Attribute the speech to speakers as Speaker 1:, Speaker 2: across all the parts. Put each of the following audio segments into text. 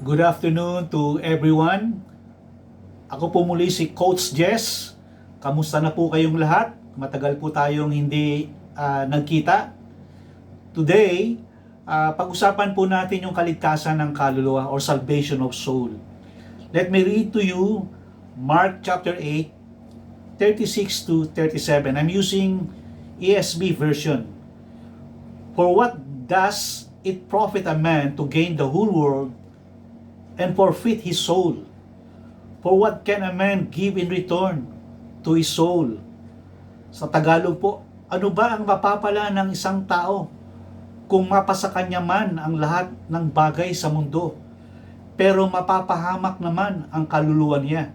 Speaker 1: Good afternoon to everyone. Ako po muli si Coach Jess. Kamusta na po kayong lahat? Matagal po tayong hindi nagkita. Today, pag-usapan po natin yung kaligtasan ng kaluluwa or salvation of soul. Let me read to you Mark chapter 8, 36 to 37. I'm using ESV version. For what does it profit a man to gain the whole world and forfeit his soul? For what can a man give in return to his soul? Sa Tagalog po, ano ba ang mapapala ng isang tao kung mapasa kanya man ang lahat ng bagay sa mundo, pero mapapahamak naman ang kaluluwa niya?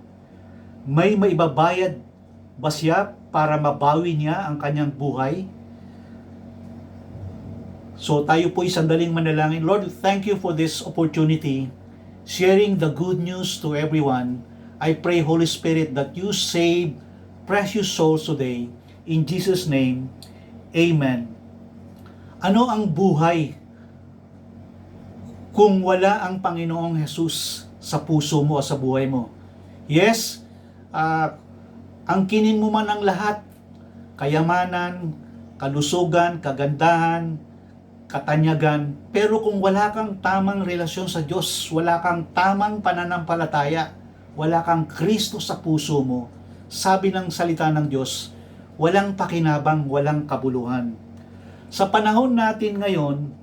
Speaker 1: May maibabayad ba siya para mabawi niya ang kanyang buhay? So tayo po sandaling manalangin. Lord, thank you for this opportunity, sharing the good news to everyone. I pray, Holy Spirit, that you save precious souls today. In Jesus' name, Amen. Ano ang buhay kung wala ang Panginoong Jesus sa puso mo o sa buhay mo? Yes, angkinin mo man ang lahat, kayamanan, kalusugan, kagandahan, katanyagan, pero kung wala kang tamang relasyon sa Diyos, wala kang tamang pananampalataya, wala kang Kristo sa puso mo, sabi ng salita ng Diyos, walang pakinabang, walang kabuluhan. Sa panahon natin ngayon,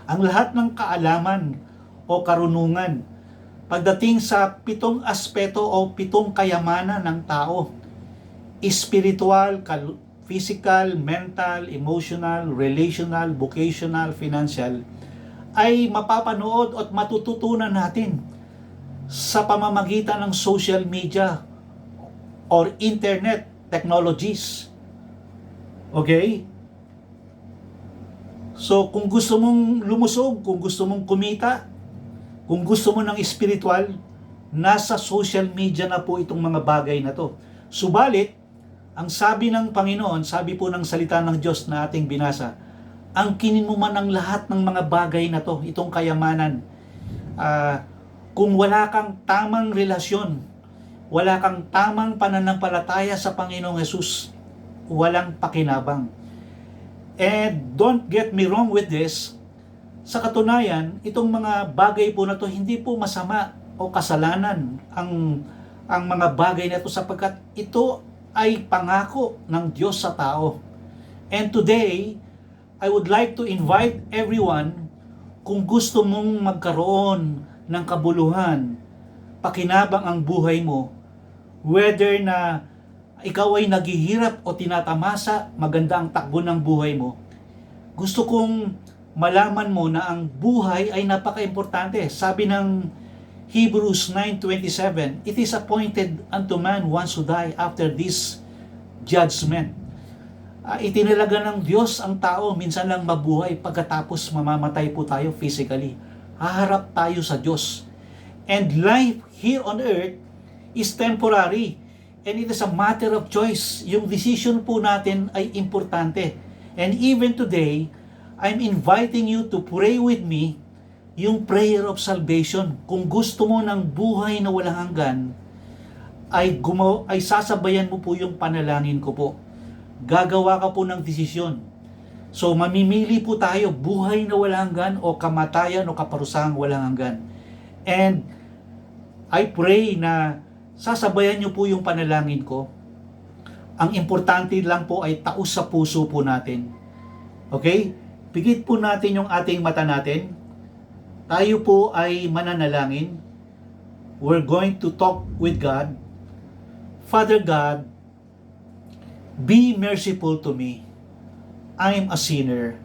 Speaker 1: ang lahat ng kaalaman o karunungan pagdating sa 7 aspeto o 7 kayamanan ng tao, spiritual, physical, mental, emotional, relational, vocational, financial, ay mapapanood at matututunan natin sa pamamagitan ng social media or internet technologies. Okay? So, kung gusto mong lumusog, kung gusto mong kumita, kung gusto mo ng spiritual, nasa social media na po itong mga bagay na to. Subalit, ang sabi ng Panginoon, sabi po ng salita ng Diyos na ating binasa, angkinin mo man ang lahat ng mga bagay na to, itong kayamanan. Kung wala kang tamang relasyon, wala kang tamang pananampalataya sa Panginoong Jesus, walang pakinabang. And don't get me wrong with this, sa katunayan, itong mga bagay po na to, hindi po masama o kasalanan ang mga bagay na to sapagkat ito ay pangako ng Diyos sa tao. And today, I would like to invite everyone, kung gusto mong magkaroon ng kabuluhan, pakinabang ang buhay mo, whether na ikaw ay naghihirap o tinatamasa, maganda ang takbo ng buhay mo, gusto kong malaman mo na ang buhay ay napaka-importante. Sabi ng Hebrews 9:27, it is appointed unto man once to die, after this judgment. Itinalaga ng Diyos ang tao minsan lang mabuhay, pagkatapos mamamatay po tayo physically. Haharap tayo sa Diyos. And life here on earth is temporary. And it is a matter of choice. Yung decision po natin ay importante. And even today, I'm inviting you to pray with me yung prayer of salvation. Kung gusto mo ng buhay na walang hanggan, ay sasabayan mo po yung panalangin ko po. Gagawa ka po ng desisyon. So mamimili po tayo, buhay na walang hanggan o kamatayan o kaparusahang walang hanggan. And I pray na sasabayan niyo po yung panalangin ko. Ang importante lang po ay taos sa puso po natin. Okay? Pigit po natin yung ating mata natin. Tayo po ay mananalangin. We're going to talk with God. Father God, be merciful to me. I am a sinner.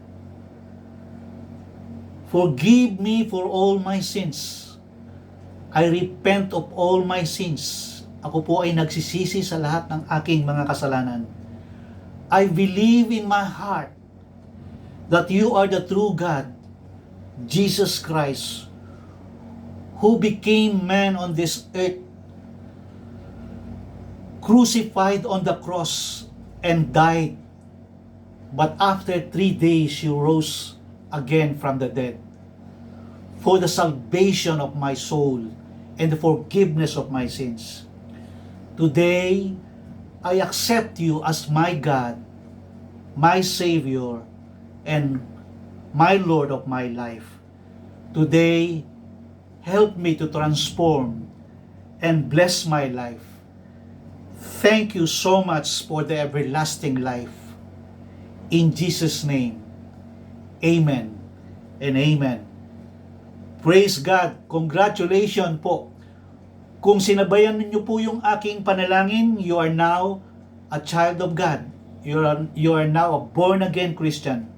Speaker 1: Forgive me for all my sins. I repent of all my sins. Ako po ay nagsisisi sa lahat ng aking mga kasalanan. I believe in my heart that you are the true God, Jesus Christ, who became man on this earth, crucified on the cross and died, but after 3 days you rose again from the dead. for the salvation of my soul and the forgiveness of my sins. Today, I accept you as my God, my Savior, and my Lord of my life. Today, help me to transform and bless my life. Thank you so much for the everlasting life. In Jesus' name, amen and amen. Praise God. Congratulations po. Kung sinabayan niyo po yung aking panalangin, you are now a child of God. You are now a born-again Christian.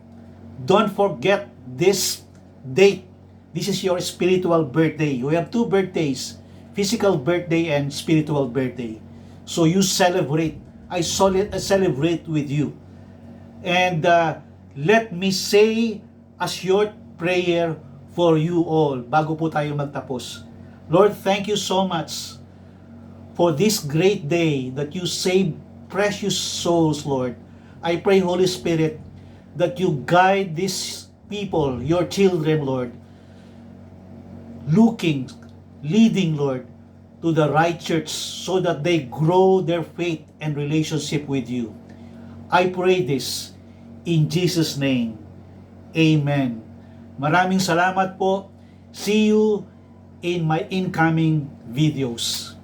Speaker 1: Don't forget this date. This is your spiritual birthday. We have two birthdays, physical birthday and spiritual birthday. So you celebrate. I celebrate with you. And let me say a short prayer for you all bago po tayo magtapos. Lord, thank you so much for this great day that you saved precious souls, Lord. I pray, Holy Spirit, that you guide these people, your children, Lord, leading, Lord, to the right church so that they grow their faith and relationship with you. I pray this in Jesus' name. Amen. Maraming salamat po. See you in my incoming videos.